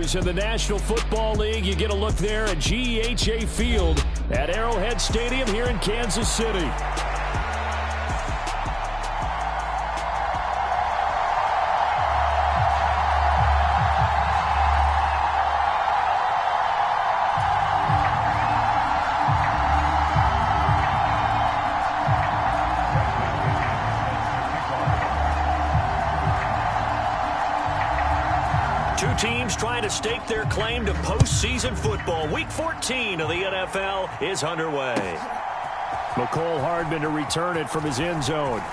news in the National Football League. You get a look there at GEHA Field at Arrowhead Stadium here in Kansas City. Two teams trying to stake their claim to postseason football. Week 14 of the NFL is underway. McCole Hardman to return it from his end zone.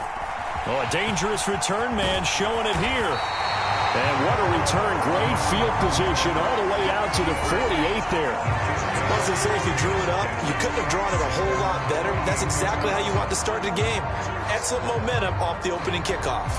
Oh, a dangerous return man showing it here. And what a return. Great field position all the way out to the 48 there. I was going to say, if you drew it up, you couldn't have drawn it a whole lot better. That's exactly how you want to start the game. Excellent momentum off the opening kickoff.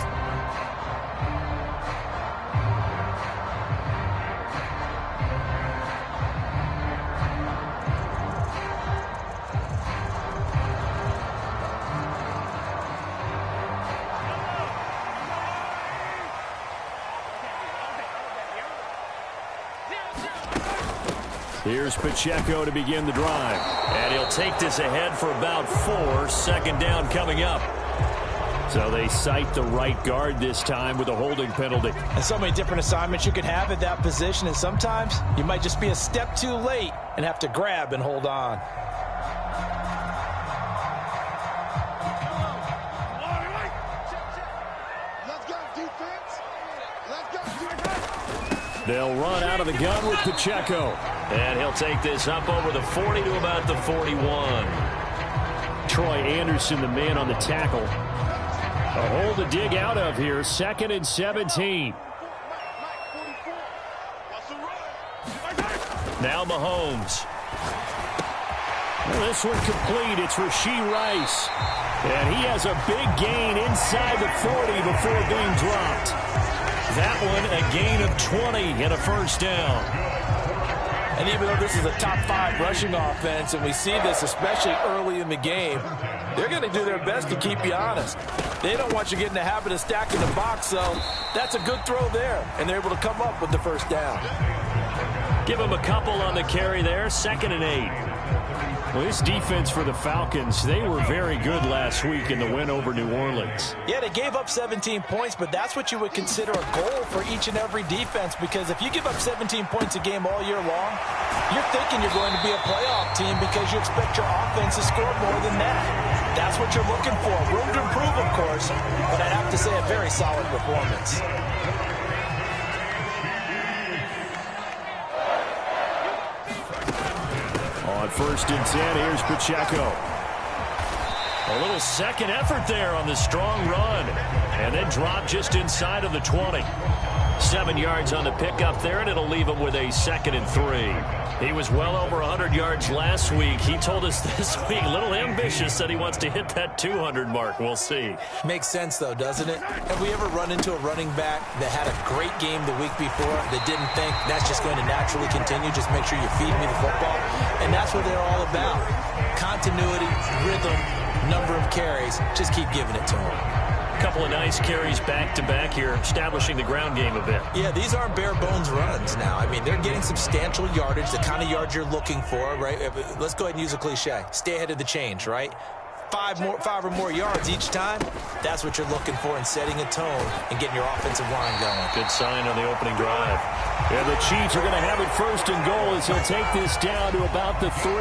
Here's Pacheco to begin the drive. And he'll take this ahead for about 4. Second down coming up. So they cite the right guard this time with a holding penalty. And so many different assignments you could have at that position, and sometimes you might just be a step too late and have to grab and hold on. They'll run out of the gun with Pacheco. And he'll take this up over the 40 to about the 41. Troy Anderson, the man on the tackle. A hole to dig out of here. 2nd and 17. Now Mahomes. Well, this one complete. It's Rashee Rice. And he has a big gain inside the 40 before being dropped. That one a gain of 20 and a first down. And even though this is a top 5 rushing offense, and we see this especially early in the game, they're going to do their best to keep you honest. They don't want you getting the habit of stacking the box, so that's a good throw there, and they're able to come up with the first down. Give them a couple on the carry there, 2nd and 8. Well, this defense for the Falcons, they were very good last week in the win over New Orleans. Yeah, they gave up 17 points, but that's what you would consider a goal for each and every defense, because if you give up 17 points a game all year long, you're thinking you're going to be a playoff team because you expect your offense to score more than that. That's what you're looking for. Room to improve, of course, but I'd have to say a very solid performance. On 1st and 10, here's Pacheco. A little second effort there on the strong run. And then drop just inside of the 20. 7 yards on the pickup there, and it'll leave him with a 2nd and 3. He was well over 100 yards last week. He told us this week, a little ambitious, that he wants to hit that 200 mark. We'll see. Makes sense, though, doesn't it? Have we ever run into a running back that had a great game the week before that didn't think that's just going to naturally continue? Just make sure you feed me the football. And that's what they're all about. Continuity, rhythm, number of carries. Just keep giving it to them. Couple of nice carries back-to-back here, establishing the ground game a bit. Yeah, these aren't bare-bones runs now. I mean, they're getting substantial yardage, the kind of yards you're looking for, right? Let's go ahead and use a cliche. Stay ahead of the change, right? 5 or more yards each time. That's what you're looking for in setting a tone and getting your offensive line going. Good sign on the opening drive. And the Chiefs are going to have it 1st and goal as he'll take this down to about the 3.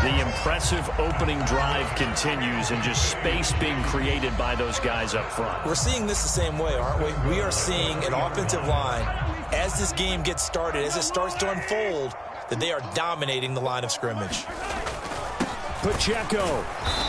The impressive opening drive continues, and just space being created by those guys up front. We're seeing this the same way, aren't we? We are seeing an offensive line, as this game gets started, as it starts to unfold, that they are dominating the line of scrimmage. Pacheco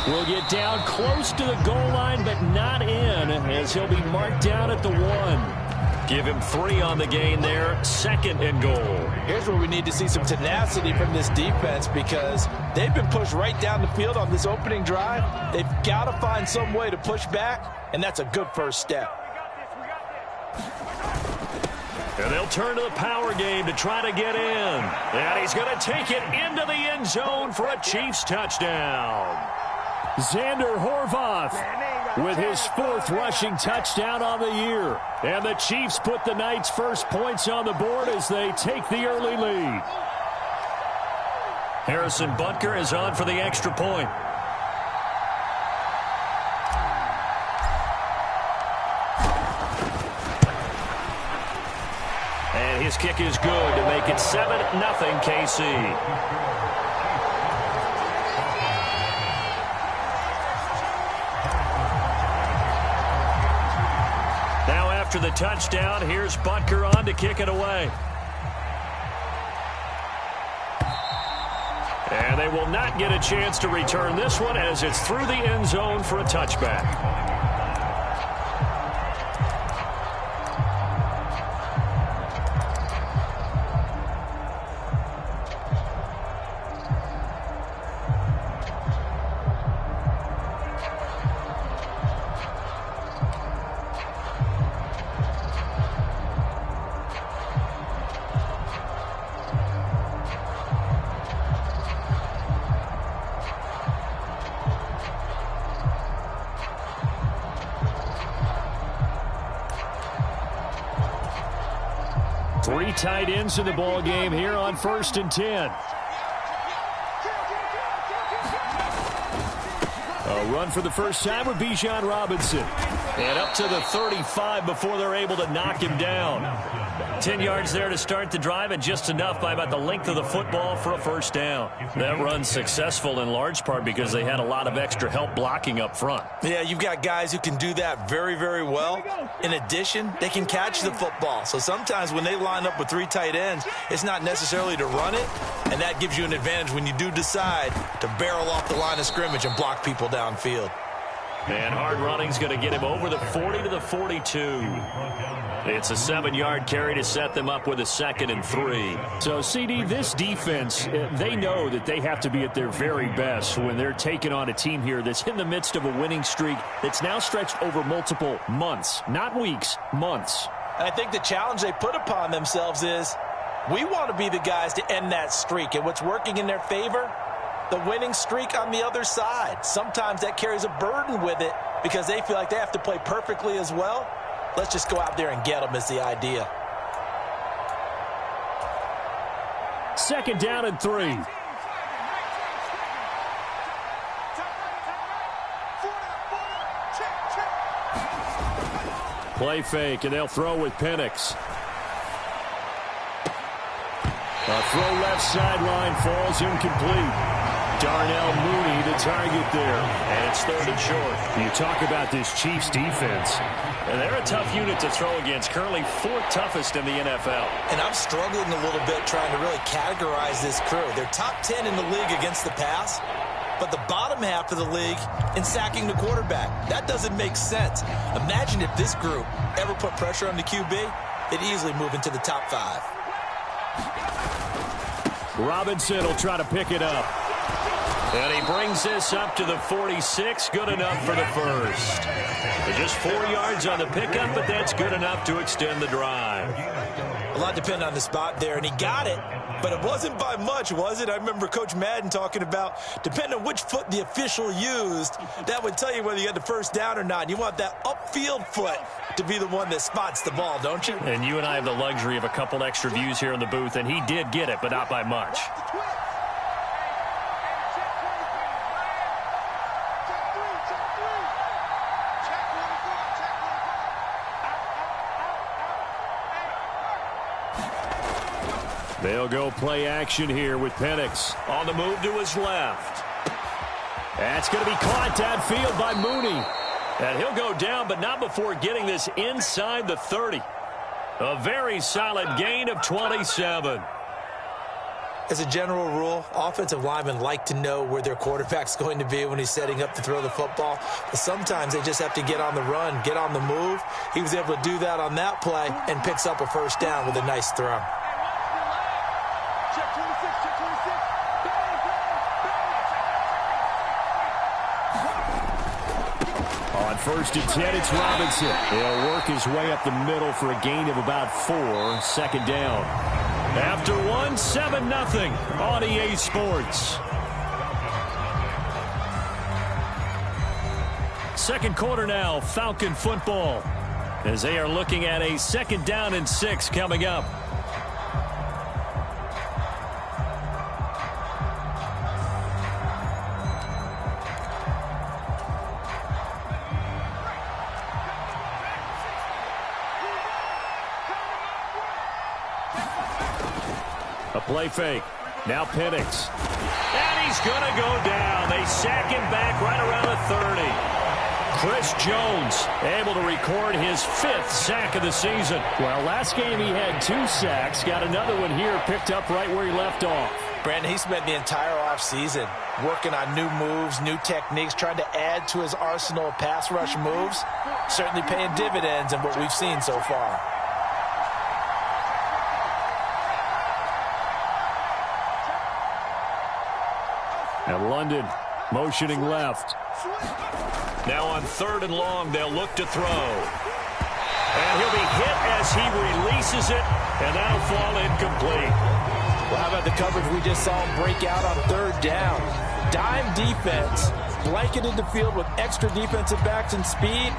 will get down close to the goal line, but not in, as he'll be marked down at the 1. Give him 3 on the gain there. 2nd and goal. Here's where we need to see some tenacity from this defense, because they've been pushed right down the field on this opening drive. They've got to find some way to push back, and that's a good first step. And they'll turn to the power game to try to get in. And he's going to take it into the end zone for a Chiefs touchdown. Xander Horvath with his 4th rushing touchdown on the year. And the Chiefs put the Knights' first points on the board as they take the early lead. Harrison Butker is on for the extra point. And his kick is good to make it 7-0 KC. After the touchdown, here's Butker on to kick it away. And they will not get a chance to return this one as it's through the end zone for a touchback. Three tight ends in the ball game here on 1st and 10. A run for the first time with Bijan Robinson. And up to the 35 before they're able to knock him down. 10 yards there to start the drive, and just enough by about the length of the football for a first down. That run's successful in large part because they had a lot of extra help blocking up front. Yeah, you've got guys who can do that very, very well. In addition, they can catch the football. So sometimes when they line up with 3 tight ends, it's not necessarily to run it, and that gives you an advantage when you do decide to barrel off the line of scrimmage and block people downfield. And hard running's going to get him over the 40 to the 42. It's a 7-yard carry to set them up with a 2nd and 3. So, CD, this defense, they know that they have to be at their very best when they're taking on a team here that's in the midst of a winning streak that's now stretched over multiple months, not weeks, months. And I think the challenge they put upon themselves is we want to be the guys to end that streak. And what's working in their favor? The winning streak on the other side. Sometimes that carries a burden with it because they feel like they have to play perfectly as well. Let's just go out there and get them is the idea. 2nd down and 3. Play fake, and they'll throw with Penix. A throw left sideline falls incomplete. Darnell Mooney, the target there. And it's 3rd and short. You talk about this Chiefs defense. And they're a tough unit to throw against, currently 4th toughest in the NFL. And I'm struggling a little bit trying to really categorize this crew. They're top 10 in the league against the pass, but the bottom half of the league in sacking the quarterback. That doesn't make sense. Imagine if this group ever put pressure on the QB, they'd easily move into the top 5. Robinson will try to pick it up. And he brings this up to the 46. Good enough for the first. Just 4 yards on the pickup, but that's good enough to extend the drive. A lot depended on the spot there, and he got it, but it wasn't by much, was it? I remember Coach Madden talking about, depending on which foot the official used, that would tell you whether you had the first down or not. You want that upfield foot to be the one that spots the ball, don't you? And you and I have the luxury of a couple extra views here in the booth, and he did get it, but not by much. They'll go play action here with Penix. On the move to his left. That's going to be caught downfield by Mooney. And he'll go down, but not before getting this inside the 30. A very solid gain of 27. As a general rule, offensive linemen like to know where their quarterback's going to be when he's setting up to throw the football. But sometimes they just have to get on the run, get on the move. He was able to do that on that play and picks up a first down with a nice throw. On 1st and 10, it's Robinson. He'll work his way up the middle for a gain of about 4. 2nd down. After 1, 7-0 on EA Sports. second quarter now, Falcon football, as they are looking at a 2nd down and 6 coming up. A play fake. Now Penix. And he's going to go down. They sack him back right around the 30. Chris Jones able to record his 5th sack of the season. Well, last game he had 2 sacks. Got another one here picked up right where he left off. Brandon, he spent the entire offseason working on new moves, new techniques, trying to add to his arsenal of pass rush moves. Certainly paying dividends in what we've seen so far. And London motioning left. Now on 3rd and long, they'll look to throw. And he'll be hit as he releases it, and that'll fall incomplete. Well, how about the coverage we just saw him break out on 3rd down? Dime defense, blanketed the field with extra defensive backs and speed,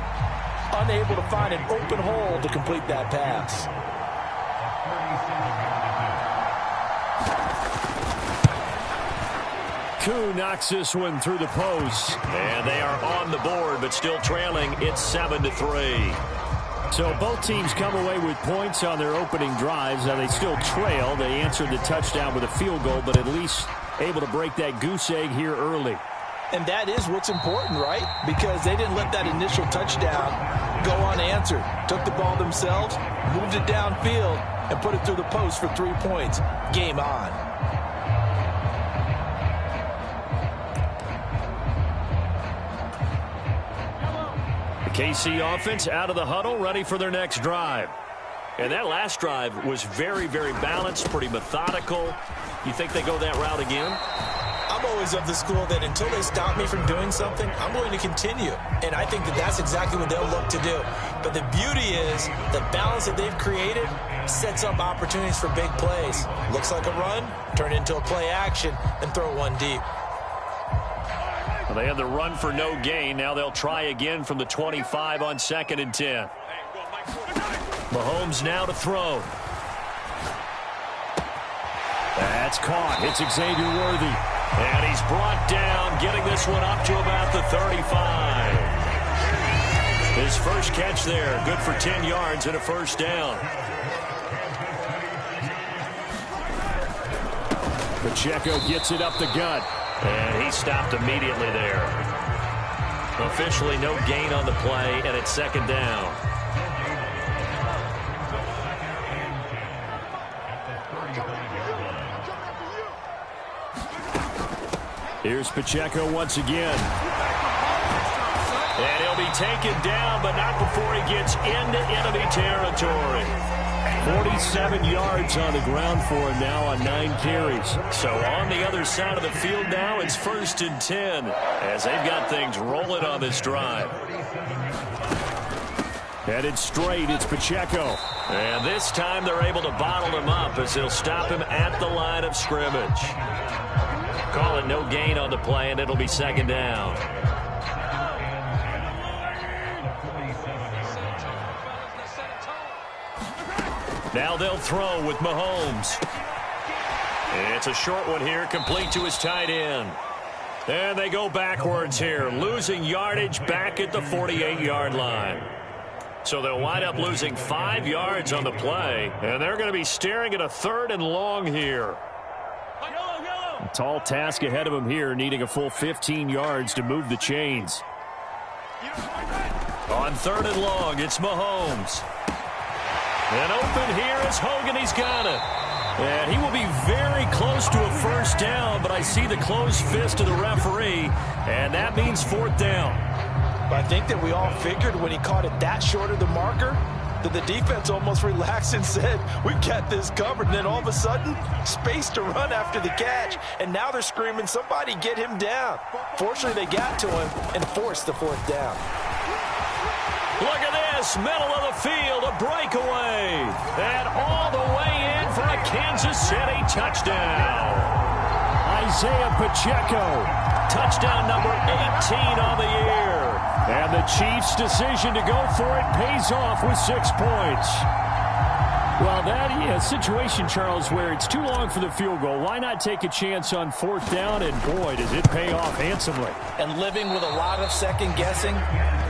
unable to find an open hole to complete that pass. Koo knocks this one through the post. And they are on the board, but still trailing. It's 7-3. So both teams come away with points on their opening drives. Now they still trail. They answered the touchdown with a field goal, but at least able to break that goose egg here early. And that is what's important, right? Because they didn't let that initial touchdown go unanswered. Took the ball themselves, moved it downfield, and put it through the post for 3 points. Game on. KC offense out of the huddle, ready for their next drive. And that last drive was very, very balanced, pretty methodical. You think they go that route again? I'm always of the school that until they stop me from doing something, I'm going to continue. And I think that that's exactly what they'll look to do. But the beauty is the balance that they've created sets up opportunities for big plays. Looks like a run, turn it into a play action, and throw one deep. Well, they had the run for no gain. Now they'll try again from the 25 on 2nd and 10. Mahomes now to throw. That's caught. It's Xavier Worthy. And he's brought down, getting this one up to about the 35. His first catch there, good for 10 yards and a 1st down. Pacheco gets it up the gut. And he stopped immediately there. Officially no gain on the play, and it's 2nd down. Here's Pacheco once again. And he'll be taken down, but not before he gets into enemy territory. 47 yards on the ground for him now on 9 carries. So on the other side of the field now, it's 1st and 10 as they've got things rolling on this drive. Headed straight, it's Pacheco. And this time they're able to bottle him up as they'll stop him at the line of scrimmage. Call it no gain on the play, and it'll be 2nd down. Now they'll throw with Mahomes. It's a short one here, complete to his tight end. And they go backwards here, losing yardage back at the 48-yard line. So they'll wind up losing 5 yards on the play, and they're going to be staring at a 3rd and long here. A tall task ahead of him here, needing a full 15 yards to move the chains. On 3rd and long, it's Mahomes. And open here is Hogan. He's got it. And he will be very close to a 1st down, but I see the closed fist of the referee, and that means 4th down. But I think that we all figured when he caught it that short of the marker that the defense almost relaxed and said, we've got this covered. And then all of a sudden, space to run after the catch. And now they're screaming, somebody get him down. Fortunately, they got to him and forced the 4th down. Look at this, middle of the field, a breakaway. And all the way in for a Kansas City touchdown. Isaiah Pacheco. Touchdown number 18 on the year. And the Chiefs' decision to go for it pays off with 6 points. Well, that situation, Charles, where it's too long for the field goal. Why not take a chance on 4th down? And, boy, does it pay off handsomely. And living with a lot of second-guessing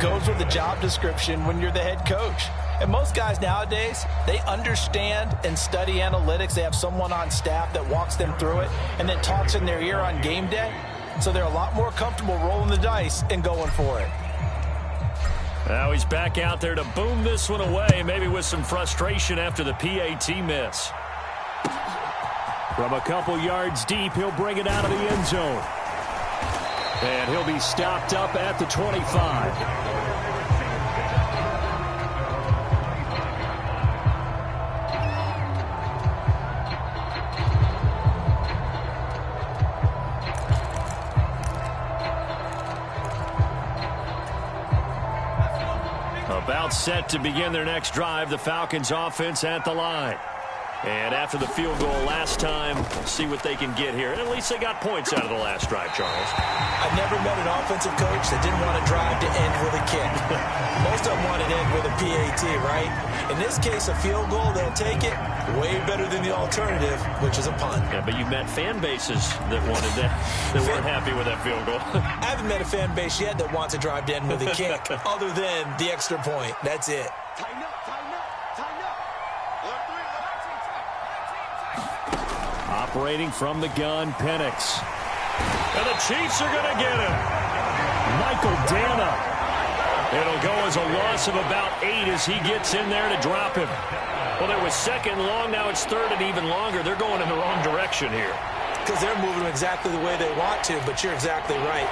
goes with the job description when you're the head coach. And most guys nowadays, they understand and study analytics. They have someone on staff that walks them through it and then talks in their ear on game day. So they're a lot more comfortable rolling the dice and going for it. Now he's back out there to boom this one away, maybe with some frustration after the PAT miss. From a couple yards deep, he'll bring it out of the end zone. And he'll be stopped up at the 25. About set to begin their next drive, the Falcons offense at the line. And after the field goal last time, see what they can get here. At least they got points out of the last drive, Charles. I've never met an offensive coach that didn't want to drive to end with a kick. Most of them want to end with a PAT, right? In this case, a field goal, they'll take it. Way better than the alternative, which is a punt. Yeah, but you've met fan bases that wanted that, that weren't happy with that field goal. I haven't met a fan base yet that wants to drive to end with a kick, other than the extra point. That's it. Tighten up, tighten up, tighten up. Operating from the gun, Penix. And the Chiefs are going to get him. Michael Dana. It'll go as a loss of about 8 as he gets in there to drop him. Well, it was 2nd long. Now it's 3rd and even longer. They're going in the wrong direction here. Because they're moving exactly the way they want to, but you're exactly right.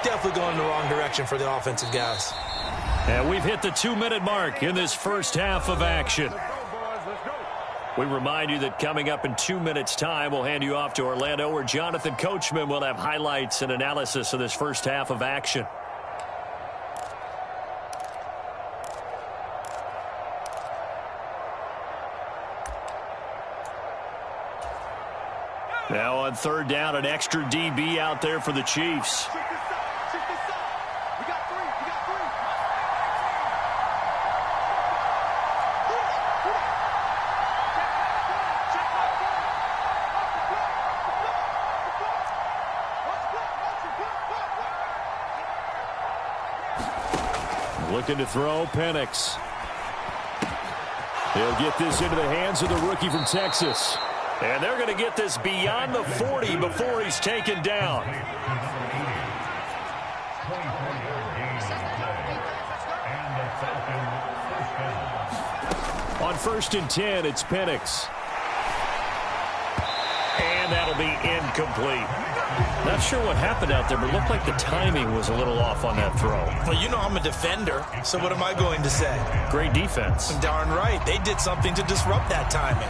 Definitely going in the wrong direction for the offensive guys. And we've hit the 2-minute mark in this first half of action. We remind you that coming up in 2 minutes' time, we'll hand you off to Orlando, where Jonathan Coachman will have highlights and analysis of this first half of action. Now on 3rd down, an extra DB out there for the Chiefs. Check this out. Check this out. We got 3. We got 3. Looking to throw, Penix. He'll get this into the hands of the rookie from Texas. And they're going to get this beyond the 40 before he's taken down. On 1st and 10, it's Penix. And that'll be incomplete. Not sure what happened out there, but it looked like the timing was a little off on that throw. Well, you know I'm a defender, so what am I going to say? Great defense. Darn right. They did something to disrupt that timing.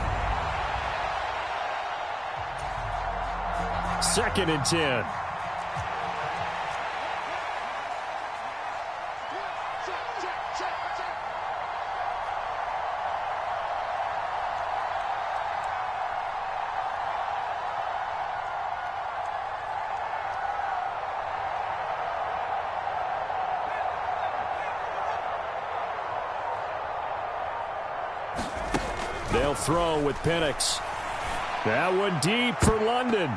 2nd and 10. They'll throw with Penix. That one deep for London.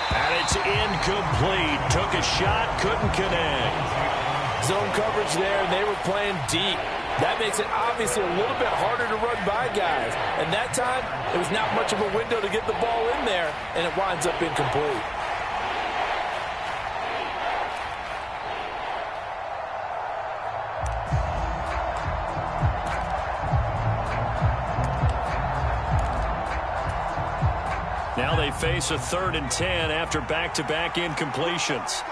And it's incomplete. Took a shot, couldn't connect. Zone coverage there, and they were playing deep. That makes it obviously a little bit harder to run by guys. And that time, it was not much of a window to get the ball in there, and it winds up incomplete. Now they face a 3rd and 10 after back-to-back incompletions.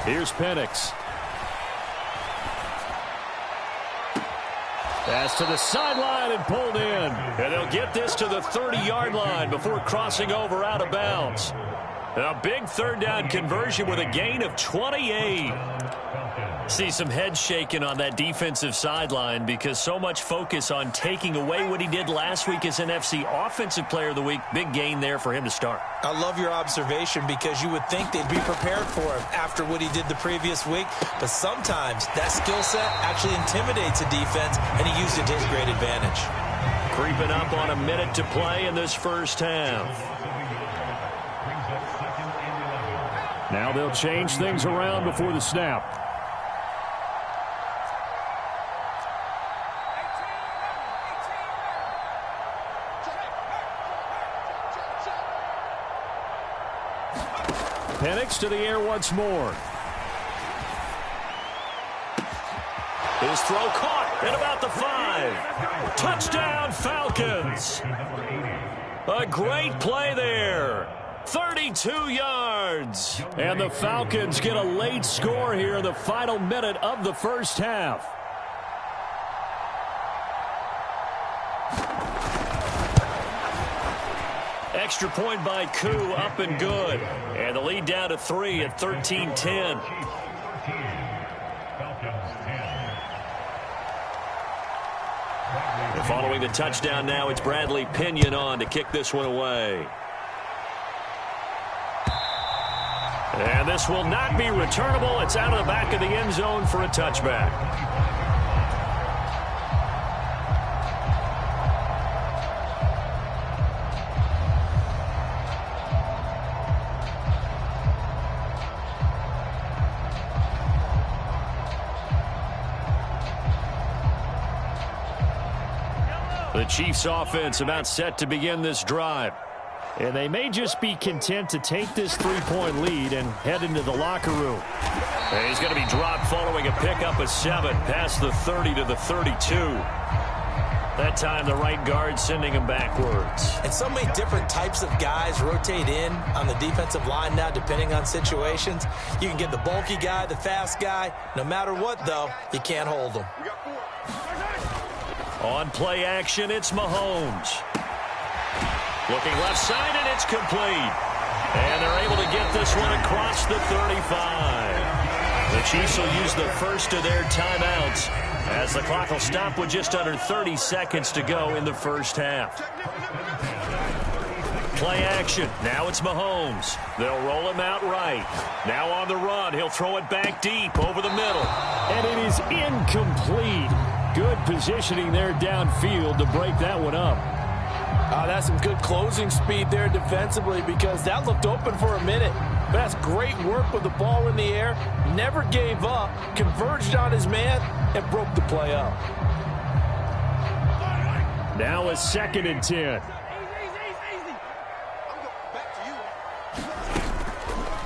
Here's Penix. Pass to the sideline and pulled in. And they'll get this to the 30-yard line before crossing over out of bounds. A big 3rd down conversion with a gain of 28. See some head shaking on that defensive sideline because so much focus on taking away what he did last week as NFC Offensive Player of the Week. Big gain there for him to start. I love your observation because you would think they'd be prepared for him after what he did the previous week. But sometimes that skill set actually intimidates a defense, and he used it to his great advantage. Creeping up on a minute to play in this first half. Now they'll change things around before the snap. Penix to the air once more. His throw caught at about the 5. Touchdown, Falcons. A great play there. 32 yards. And the Falcons get a late score here in the final minute of the first half. Extra point by Koo, up and good. And the lead down to 3 at 13-10. And following the touchdown now, it's Bradley Pinion on to kick this one away. And this will not be returnable. It's out of the back of the end zone for a touchback. The Chiefs offense about set to begin this drive. And they may just be content to take this 3-point lead and head into the locker room. And he's going to be dropped following a pickup of 7 past the 30 to the 32. That time the right guard sending him backwards. And so many different types of guys rotate in on the defensive line now depending on situations. You can get the bulky guy, the fast guy. No matter what, though, you can't hold them. On play action, it's Mahomes. Looking left side, and it's complete. And they're able to get this one across the 35. The Chiefs will use the first of their timeouts as the clock will stop with just under 30 seconds to go in the first half. Play action. Now it's Mahomes. They'll roll him out right. Now on the run. He'll throw it back deep over the middle. And it is incomplete. Good positioning there downfield to break that one up. That's some good closing speed there defensively because that looked open for a minute. But that's great work with the ball in the air. Never gave up, converged on his man, and broke the play up. Now a 2nd and 10.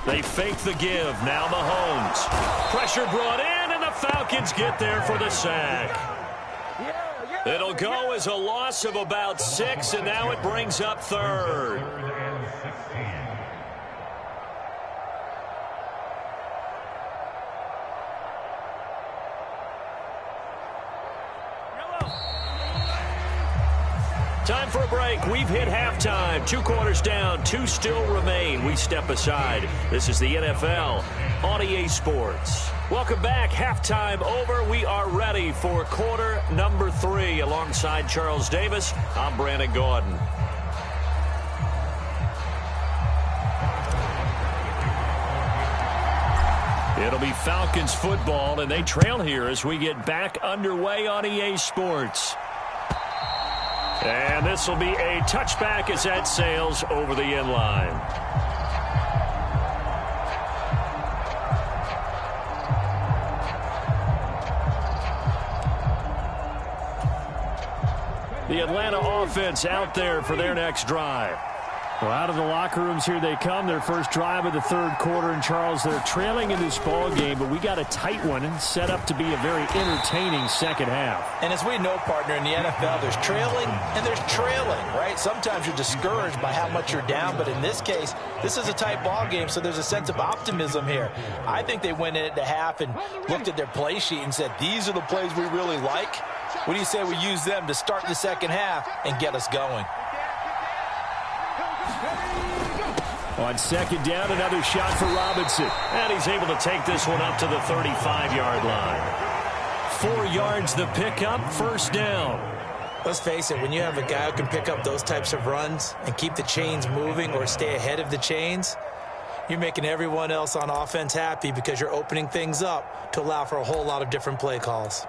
They fake the give. Now Mahomes. Pressure brought in, and the Falcons get there for the sack. It'll go as a loss of about 6, and now it brings up 3rd. Time for a break. We've hit halftime. 2 quarters down. 2 still remain. We step aside. This is the NFL on EA Sports. Welcome back. Halftime over. We are ready for quarter number 3. Alongside Charles Davis, I'm Brandon Gordon. It'll be Falcons football, and they trail here as we get back underway on EA Sports. And this will be a touchback as that sails over the end line. The Atlanta offense out there for their next drive. Well, out of the locker rooms here they come. Their first drive of the 3rd quarter. And, Charles, they're trailing in this ball game, but we got a tight one and set up to be a very entertaining second half. And as we know, partner, in the NFL, there's trailing and there's trailing, right? Sometimes you're discouraged by how much you're down, but in this case, this is a tight ball game, so there's a sense of optimism here. I think they went in at the half and looked at their play sheet and said, these are the plays we really like. What do you say we use them to start the second half and get us going? On second down, another shot for Robinson. And he's able to take this one up to the 35-yard line. 4 yards the pickup, first down. Let's face it, when you have a guy who can pick up those types of runs and keep the chains moving or stay ahead of the chains, you're making everyone else on offense happy because you're opening things up to allow for a whole lot of different play calls.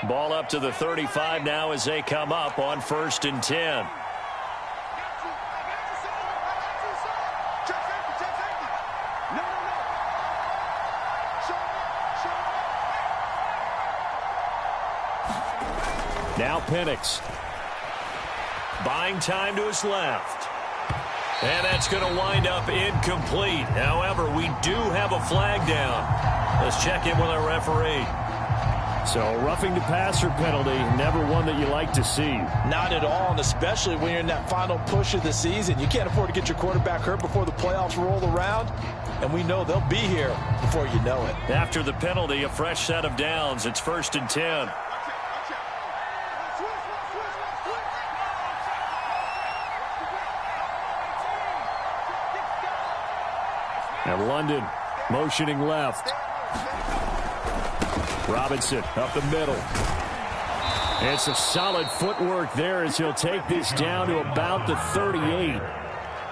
Ball up to the 35 now as they come up on 1st and 10. Now Penix. Buying time to his left. And that's going to wind up incomplete. However, we do have a flag down. Let's check in with our referee. So, roughing the passer penalty, never one that you like to see. Not at all, and especially when you're in that final push of the season. You can't afford to get your quarterback hurt before the playoffs roll around, and we know they'll be here before you know it. After the penalty, a fresh set of downs. It's 1st and 10. And London motioning left. Robinson up the middle. And some solid footwork there as he'll take this down to about the 38.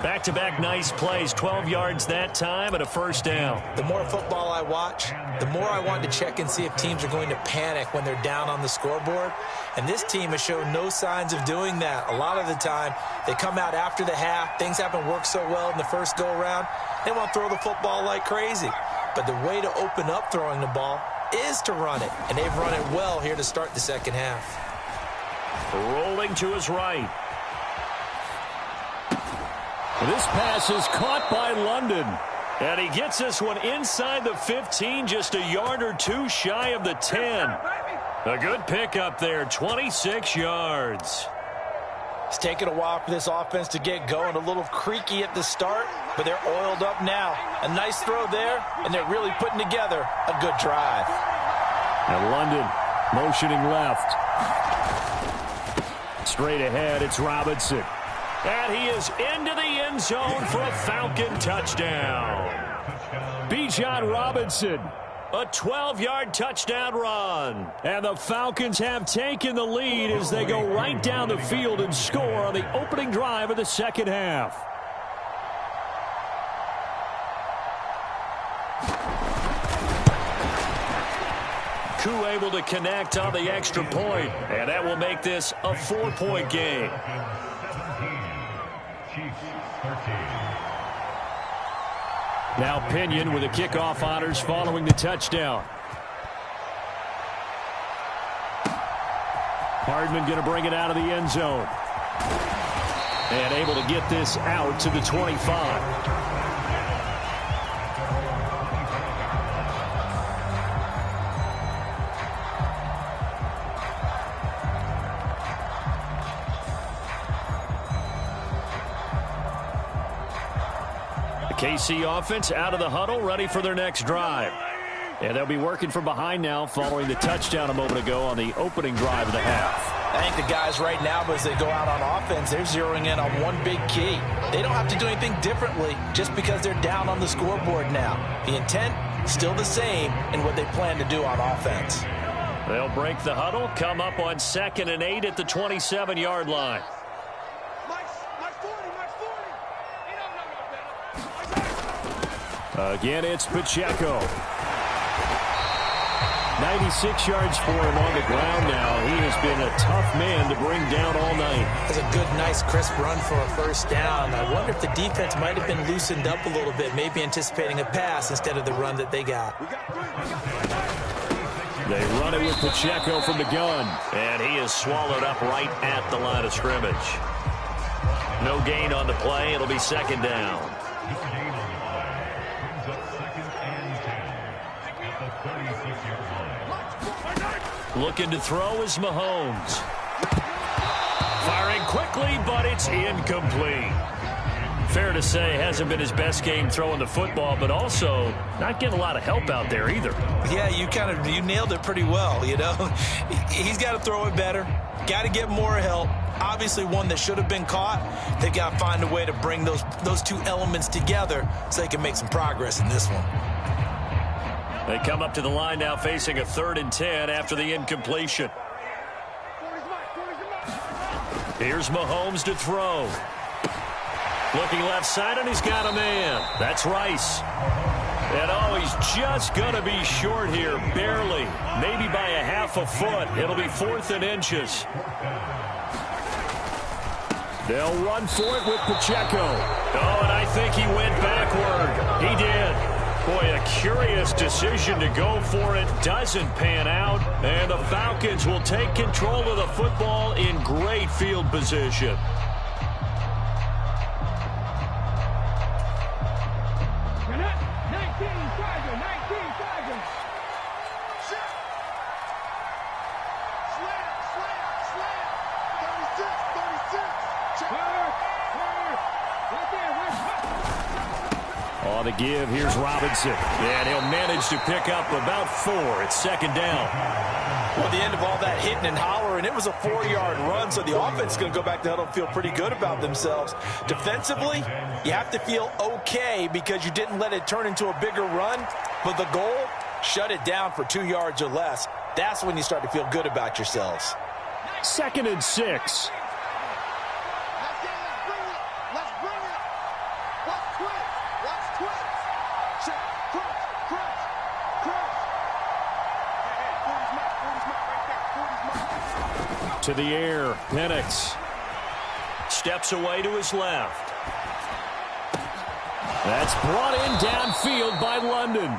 Back-to-back nice plays, 12 yards that time and a first down. The more football I watch, the more I want to check and see if teams are going to panic when they're down on the scoreboard. And this team has shown no signs of doing that. A lot of the time, they come out after the half. Things haven't worked so well in the first go-around. They want to throw the football like crazy. But the way to open up throwing the ball is to run it. And they've run it well here to start the second half. Rolling to his right. This pass is caught by London. And he gets this one inside the 15, just a yard or two shy of the 10. A good pickup there, 26 yards. It's taken a while for this offense to get going. A little creaky at the start, but they're oiled up now. A nice throw there, and they're really putting together a good drive. And London motioning left. Straight ahead, it's Robinson. And he is into the end zone for a Falcon touchdown. Bijan Robinson. A 12-yard touchdown run. And the Falcons have taken the lead as they go right down the field and score on the opening drive of the second half. Koo able to connect on the extra point, and that will make this a 4-point game. Now Pinion with the kickoff honors following the touchdown. Hardman going to bring it out of the end zone. And able to get this out to the 25. KC offense out of the huddle, ready for their next drive. And they'll be working from behind now following the touchdown a moment ago on the opening drive of the half. I think the guys right now, as they go out on offense, they're zeroing in on one big key. They don't have to do anything differently just because they're down on the scoreboard now. The intent, still the same in what they plan to do on offense. They'll break the huddle, come up on 2nd and 8 at the 27-yard line. Again, it's Pacheco. 96 yards for him on the ground now. He has been a tough man to bring down all night. That's a good, nice, crisp run for a first down. I wonder if the defense might have been loosened up a little bit, maybe anticipating a pass instead of the run that they got. They run it with Pacheco from the gun. And he is swallowed up right at the line of scrimmage. No gain on the play. It'll be 2nd down. Looking to throw is Mahomes. Firing quickly, but it's incomplete. fair to say, hasn't been his best game throwing the football, but also not getting a lot of help out there either. Yeah, you nailed it pretty well, you know. He's got to throw it better, got to get more help. Obviously one that should have been caught. They got to find a way to bring those two elements together so they can make some progress in this one. They come up to the line now facing a 3rd and 10 after the incompletion. Here's Mahomes to throw. Looking left side, and he's got a man. That's Rice. And oh, he's just going to be short here, barely. Maybe by a half a foot. It'll be 4th and inches. They'll run for it with Pacheco. Oh, and I think he went backward. He did. Boy, a curious decision to go for it. Doesn't pan out. And the Falcons will take control of the football in great field position. On the give, here's Robinson. And he'll manage to pick up about 4. It's 2nd down. Well, the end of all that hitting and hollering, it was a 4-yard run, so the offense is going to go back to huddle and feel pretty good about themselves. Defensively, you have to feel okay because you didn't let it turn into a bigger run, but the goal, shut it down for 2 yards or less. That's when you start to feel good about yourselves. 2nd and 6. To the air, Penix Steps away to his left. That's brought in downfield by London.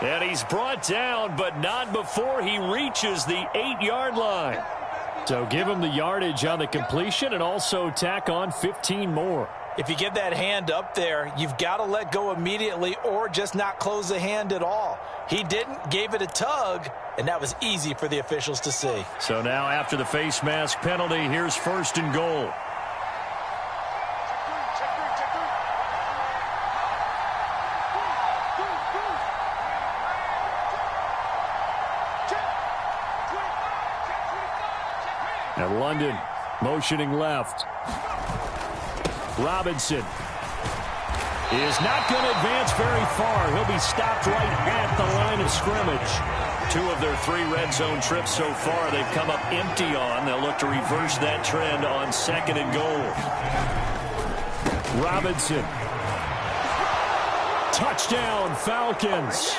And he's brought down, but not before he reaches the 8-yard line. So give him the yardage on the completion and also tack on 15 more. If you get that hand up there, you've got to let go immediately or just not close the hand at all. He didn't, gave it a tug, and that was easy for the officials to see. So now after the face mask penalty, here's 1st and goal. And London motioning left. Robinson is not going to advance very far. He'll be stopped right at the line of scrimmage. 2 of their 3 red zone trips so far they've come up empty on. They'll look to reverse that trend on 2nd and goal. Robinson. Touchdown, Falcons.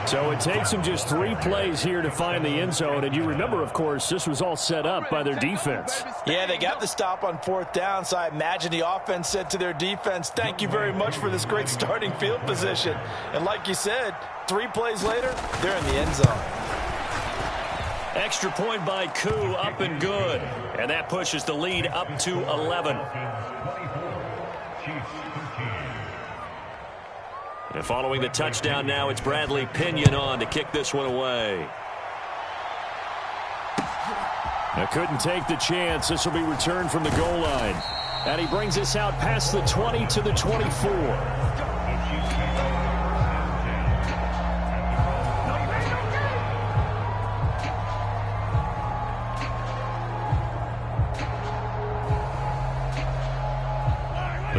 So it takes them just 3 plays here to find the end zone. And you remember, of course, this was all set up by their defense. Yeah, they got the stop on 4th down, so I imagine the offense said to their defense, thank you very much for this great starting field position. And like you said, 3 plays later, they're in the end zone. Extra point by Koo, up and good. And that pushes the lead up to 11. And following the touchdown now, it's Bradley Pinion on to kick this one away. I couldn't take the chance. This will be returned from the goal line. And he brings us out past the 20 to the 24.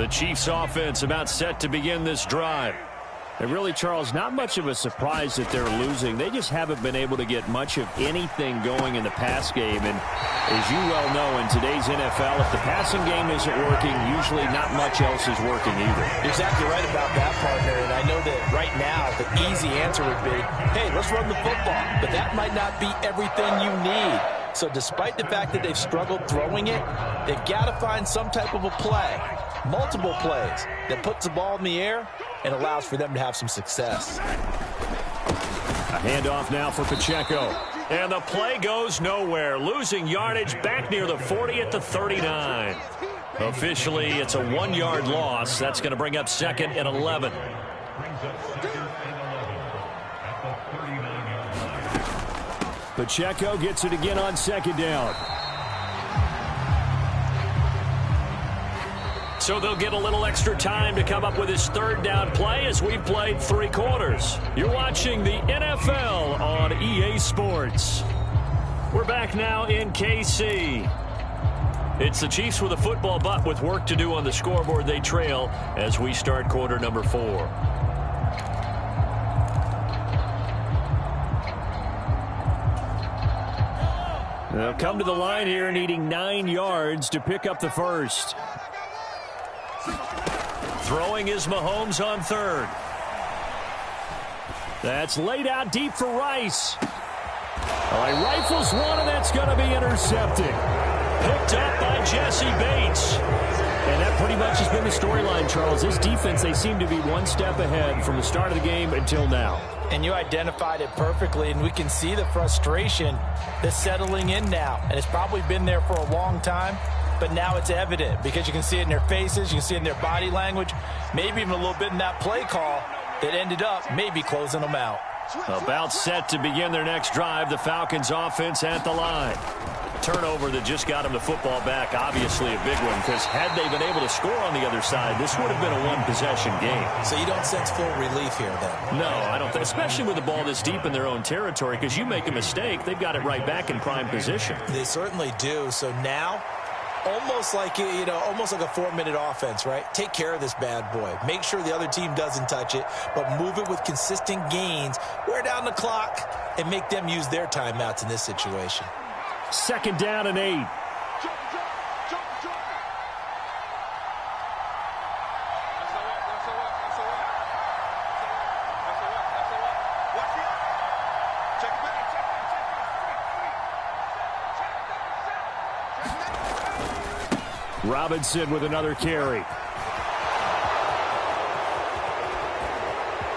The Chiefs offense about set to begin this drive. And really, Charles, not much of a surprise that they're losing. They just haven't been able to get much of anything going in the pass game. And as you well know, in today's NFL, if the passing game isn't working, usually not much else is working either. You're exactly right about that, partner. And I know that right now the easy answer would be, hey, let's run the football. But that might not be everything you need. So despite the fact that they've struggled throwing it, they've got to find some type of a play, multiple plays, that puts the ball in the air and allows for them to have some success. A handoff now for Pacheco. And the play goes nowhere, losing yardage back near the 40 at the 39. Officially, it's a 1-yard loss. That's going to bring up 2nd and 11. Pacheco gets it again on 2nd down. So they'll get a little extra time to come up with his third down play as we've played 3 quarters. You're watching the NFL on EA Sports. We're back now in KC. It's the Chiefs with a football, but with work to do on the scoreboard, they trail as we start quarter number 4. They'll come to the line here needing 9 yards to pick up the first. Throwing is Mahomes on third. That's laid out deep for Rice. All right, rifles one, and that's going to be intercepted. Picked up by Jesse Bates. And that pretty much has been the storyline, Charles. This defense, they seem to be one step ahead from the start of the game until now. And you identified it perfectly, and we can see the frustration that's settling in now. And it's probably been there for a long time, but now it's evident because you can see it in their faces, you can see it in their body language, maybe even a little bit in that play call that ended up maybe closing them out. About set to begin their next drive, the Falcons offense at the line. Turnover that just got them the football back, obviously a big one, because had they been able to score on the other side, this would have been a one-possession game. So you don't sense full relief here, then? No, I don't think, especially with the ball this deep in their own territory, because you make a mistake, they've got it right back in prime position. They certainly do. So now, almost like almost like a 4-minute offense, right? Take care of this bad boy. Make sure the other team doesn't touch it, but move it with consistent gains, wear down the clock, and make them use their timeouts in this situation. 2nd down and 8. Robinson with another carry.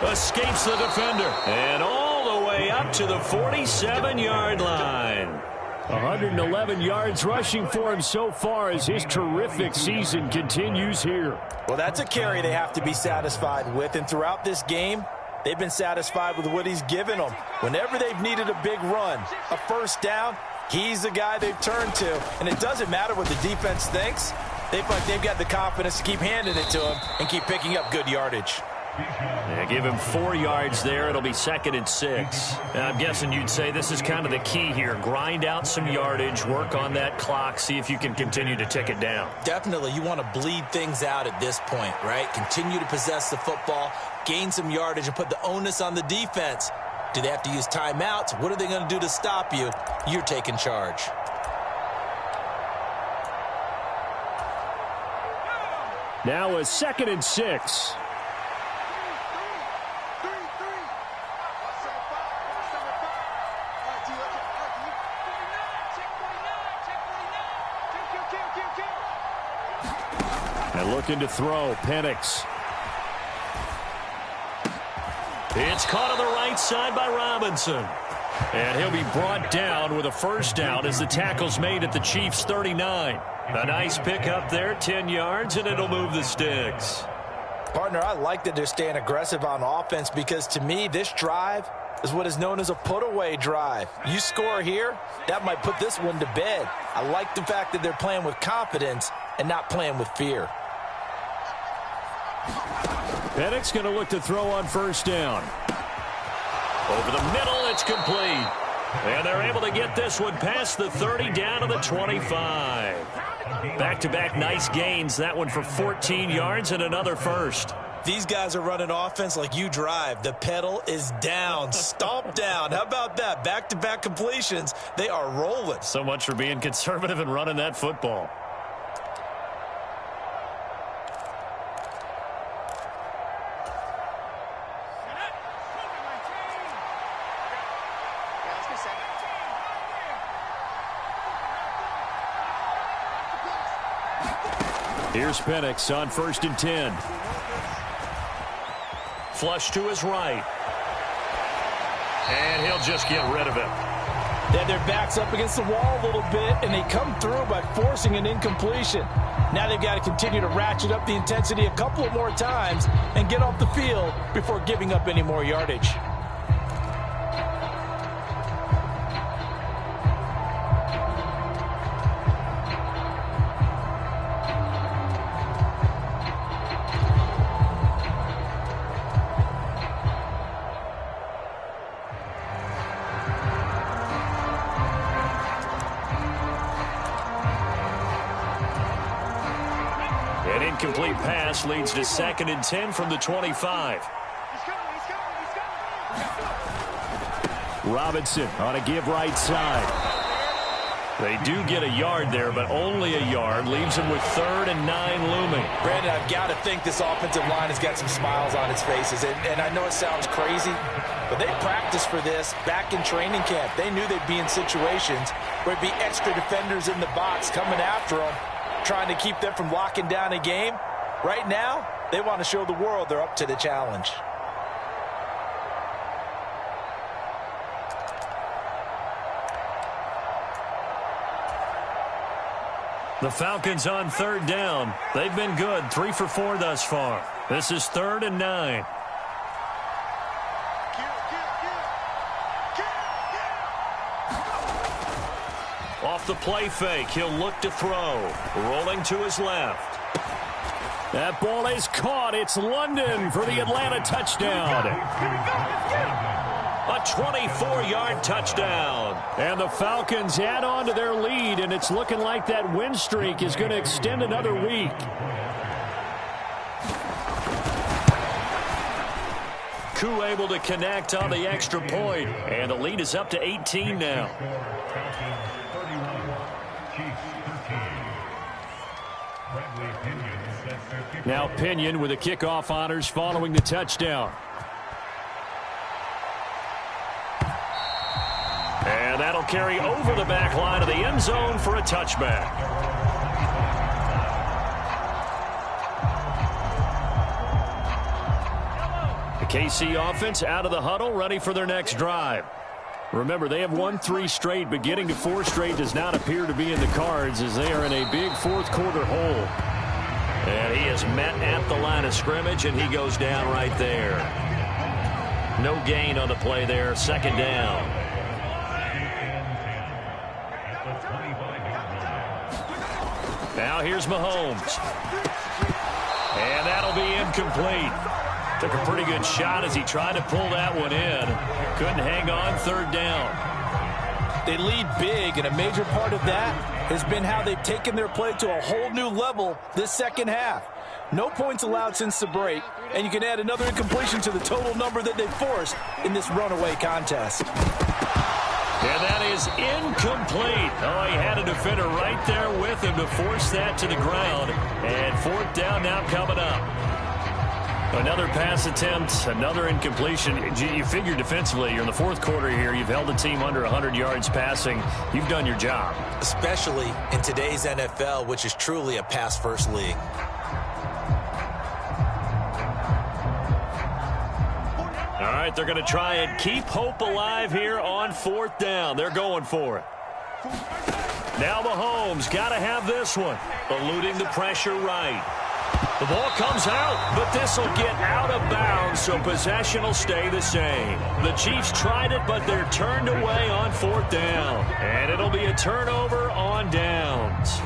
Escapes the defender. And all the way up to the 47-yard line. 111 yards rushing for him so far as his terrific season continues here. Well, that's a carry they have to be satisfied with, and throughout this game, they've been satisfied with what he's given them. Whenever they've needed a big run, a first down, he's the guy they've turned to, and it doesn't matter what the defense thinks. They feel like they've got the confidence to keep handing it to him and keep picking up good yardage. Yeah, give him 4 yards there. It'll be 2nd and 6. And I'm guessing you'd say this is kind of the key here. Grind out some yardage, work on that clock, see if you can continue to tick it down. Definitely, you want to bleed things out at this point, right? Continue to possess the football, gain some yardage, and put the onus on the defense. Do they have to use timeouts? What are they going to do to stop you? You're taking charge. Now a 2nd and 6. And looking to throw, Penix. It's caught on the right side by Robinson. And he'll be brought down with a first down as the tackle's made at the Chiefs' 39. A nice pickup there, 10 yards, and it'll move the sticks. Partner, I like that they're staying aggressive on offense because, to me, this drive is what is known as a put-away drive. You score here, that might put this one to bed. I like the fact that they're playing with confidence and not playing with fear. Penix going to look to throw on first down. Over the middle, it's complete. And they're able to get this one past the 30 down to the 25. Back-to-back nice gains. That one for 14 yards and another first. These guys are running offense like you drive. The pedal is down, stomp down. How about that? Back-to-back completions. They are rolling. So much for being conservative and running that football. Here's Penix on 1st and 10. Flush to his right. And he'll just get rid of it. They had their backs up against the wall a little bit, and they come through by forcing an incompletion. Now they've got to continue to ratchet up the intensity a couple of more times and get off the field before giving up any more yardage. incomplete pass leads to 2nd and 10 from the 25. Robinson on a give right side. They do get a yard there, but only a yard. Leaves him with 3rd and 9 looming. Brandon, I've got to think this offensive line has got some smiles on its faces. And I know it sounds crazy, but they practiced for this back in training camp. They knew they'd be in situations where it'd be extra defenders in the box coming after them, trying to keep them from locking down a game. Right now, they want to show the world they're up to the challenge. The Falcons on 3rd down. They've been good, 3 for 4 thus far. This is 3rd and 9. Off the play fake, he'll look to throw. Rolling to his left. That ball is caught. It's London for the Atlanta touchdown. A 24-yard touchdown. And the Falcons add on to their lead, and it's looking like that win streak is going to extend another week. Koo able to connect on the extra point, and the lead is up to 18 now. Now Pinion with the kickoff honors following the touchdown. And that'll carry over the back line of the end zone for a touchback. The KC offense out of the huddle, ready for their next drive. Remember, they have won 3 straight, but getting to 4 straight does not appear to be in the cards as they are in a big 4th quarter hole. And he is met at the line of scrimmage, and he goes down right there. No gain on the play there, 2nd down. Now here's Mahomes. And that'll be incomplete. Took a pretty good shot as he tried to pull that one in. Couldn't hang on, 3rd down. They lead big, and a major part of that has been how they've taken their play to a whole new level this second half. No points allowed since the break, and you can add another incompletion to the total number that they've forced in this runaway contest. And that is incomplete. Oh, he had a defender right there with him to force that to the ground. And 4th down now coming up. Another pass attempt, another incompletion. You figure defensively, you're in the 4th quarter here. You've held the team under 100 yards passing. You've done your job. Especially in today's NFL, which is truly a pass-first league. All right, they're going to try and keep hope alive here on 4th down. They're going for it. Now Mahomes got to have this one. Eluding the pressure right. The ball comes out, but this will get out of bounds, so possession will stay the same. The Chiefs tried it, but they're turned away on 4th down. And it'll be a turnover on downs.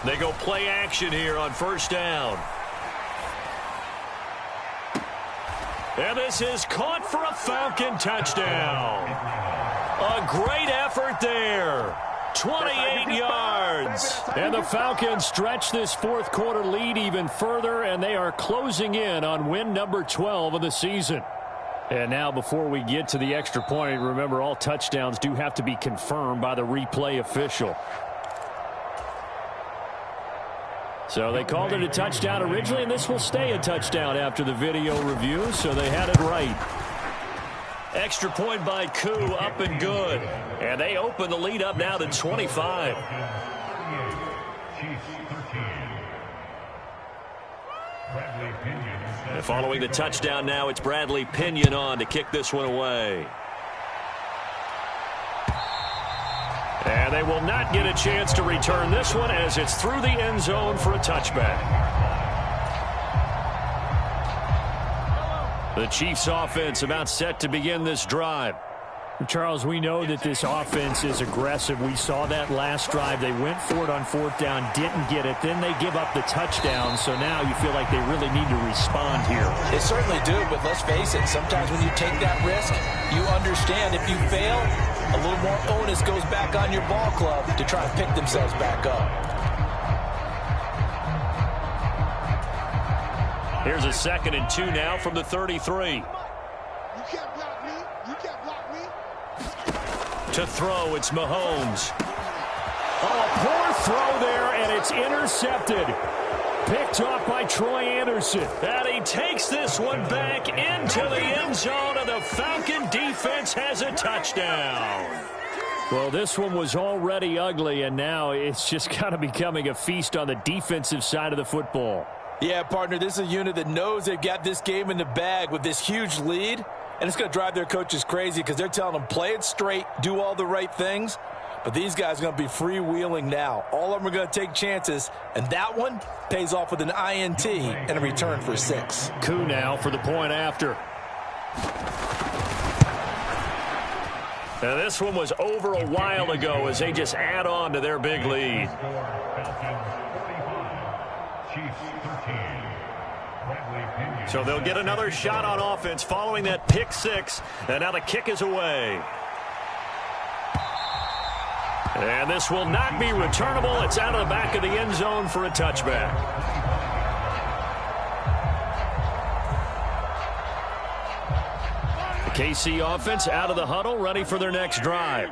They go play action here on 1st down. And this is caught for a Falcon touchdown. A great effort there. 28 yards. And the Falcons stretch this 4th quarter lead even further, and they are closing in on win number 12 of the season. And now before we get to the extra point, remember all touchdowns do have to be confirmed by the replay official. So they called it a touchdown originally, and this will stay a touchdown after the video review, so they had it right. Extra point by Koo, up and good. And they open the lead up now to 25. And following the touchdown now, it's Bradley Pinion on to kick this one away. And they will not get a chance to return this one as it's through the end zone for a touchback. The Chiefs offense about set to begin this drive. Charles, we know that this offense is aggressive. We saw that last drive. They went for it on 4th down, didn't get it. Then they give up the touchdown. So now you feel like they really need to respond here. They certainly do, but let's face it. Sometimes when you take that risk, you understand if you fail, a little more onus goes back on your ball club to try to pick themselves back up. Here's a 2nd and 2 now from the 33. You can't block me. You can't block me. To throw, it's Mahomes. Oh, a poor throw there, and it's intercepted. Picked off by Troy Anderson. And he takes this one back into the end zone, and the Falcon defense has a touchdown. Well, this one was already ugly, and now it's just kind of becoming a feast on the defensive side of the football. Yeah, partner, this is a unit that knows they've got this game in the bag with this huge lead, and it's going to drive their coaches crazy because they're telling them play it straight, do all the right things. But these guys are going to be freewheeling now. All of them are going to take chances, and that one pays off with an INT and a return for 6. Coup now for the point after. Now this one was over a while ago as they just add on to their big lead. So they'll get another shot on offense following that pick 6, and now the kick is away. And this will not be returnable. It's out of the back of the end zone for a touchback. The KC offense out of the huddle, ready for their next drive.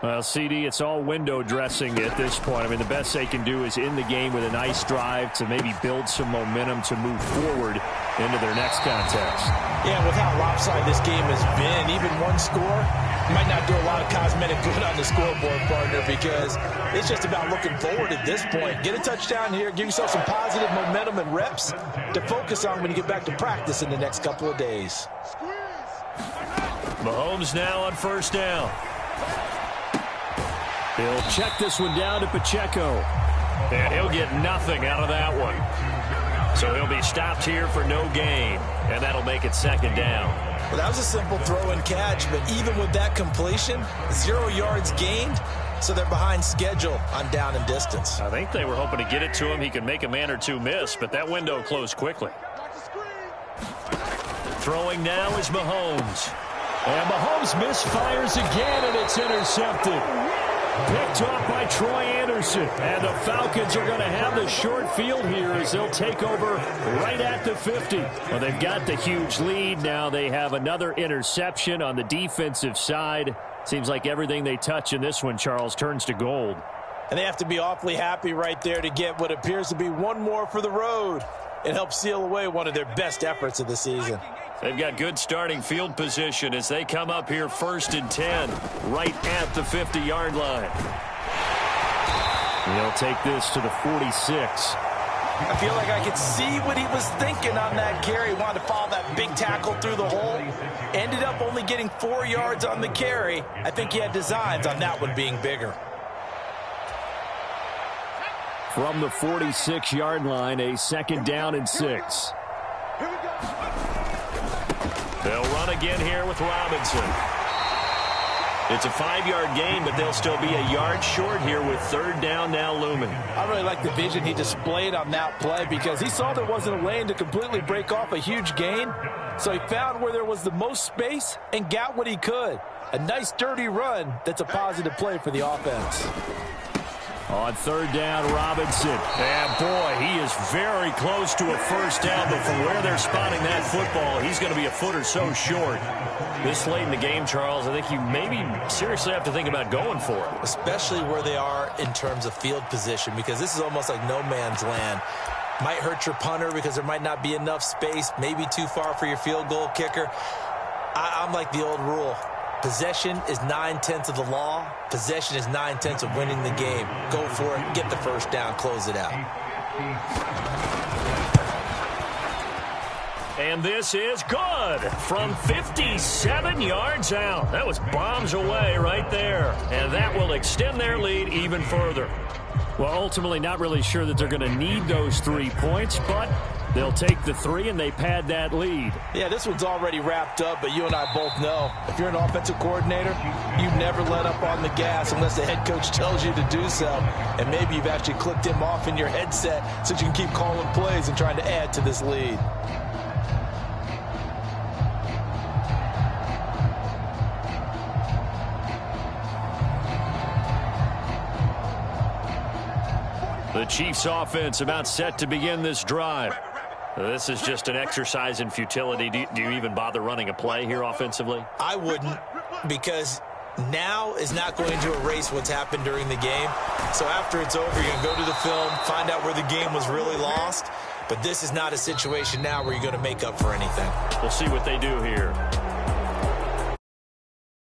Well, CD, it's all window dressing at this point. I mean, the best they can do is in the game with a nice drive to maybe build some momentum to move forward into their next contest. Yeah, with how lopsided this game has been, even one score might not do a lot of cosmetic good on the scoreboard, partner, because it's just about looking forward at this point. Get a touchdown here, give yourself some positive momentum and reps to focus on when you get back to practice in the next couple of days. Mahomes now on 1st down. He'll check this one down to Pacheco. And he'll get nothing out of that one. So he'll be stopped here for no gain. And that'll make it 2nd down. Well, that was a simple throw and catch, but even with that completion, 0 yards gained, so they're behind schedule on down and distance. I think they were hoping to get it to him. He could make a man or two miss, but that window closed quickly. Throwing now is Mahomes. And Mahomes misfires again, and it's intercepted. Picked off by Troy Anderson. And the Falcons are going to have the short field here as they'll take over right at the 50. Well, they've got the huge lead. Now they have another interception on the defensive side. Seems like everything they touch in this one, Charles, turns to gold. And they have to be awfully happy right there to get what appears to be one more for the road. It helps seal away one of their best efforts of the season. They've got good starting field position as they come up here 1st and 10, right at the 50-yard line. He'll take this to the 46. I feel like I could see what he was thinking on that carry. He wanted to follow that big tackle through the hole. Ended up only getting 4 yards on the carry. I think he had designs on that one being bigger. From the 46-yard line, a 2nd down and 6. They'll run again here with Robinson. It's a 5-yard gain, but they'll still be a yard short here with 3rd down now looming. I really like the vision he displayed on that play because he saw there wasn't a lane to completely break off a huge gain. So he found where there was the most space and got what he could. A nice, dirty run that's a positive play for the offense. On 3rd down, Robinson. And, boy, he is very close to a 1st down, but from where they're spotting that football, he's going to be a foot or so short. This late in the game, Charles, I think you maybe seriously have to think about going for it. Especially where they are in terms of field position, because this is almost like no man's land. Might hurt your punter because there might not be enough space, maybe too far for your field goal kicker. I'm like the old rule. Possession is 9/10 of the law. Possession is 9/10 of winning the game. Go for it. Get the 1st down. Close it out. And this is good from 57 yards out. That was bombs away right there. And that will extend their lead even further. Well, ultimately not really sure that they're going to need those 3 points, but They'll take the three, and they pad that lead. Yeah, this one's already wrapped up, but you and I both know if you're an offensive coordinator, you never let up on the gas unless the head coach tells you to do so. And maybe you've actually clicked him off in your headset so you can keep calling plays and trying to add to this lead. The Chiefs offense about set to begin this drive. This is just an exercise in futility. Do you even bother running a play here offensively? I wouldn't, because now is not going to erase what's happened during the game. So after it's over, you're going to go to the film, find out where the game was really lost. But this is not a situation now where you're going to make up for anything. We'll see what they do here.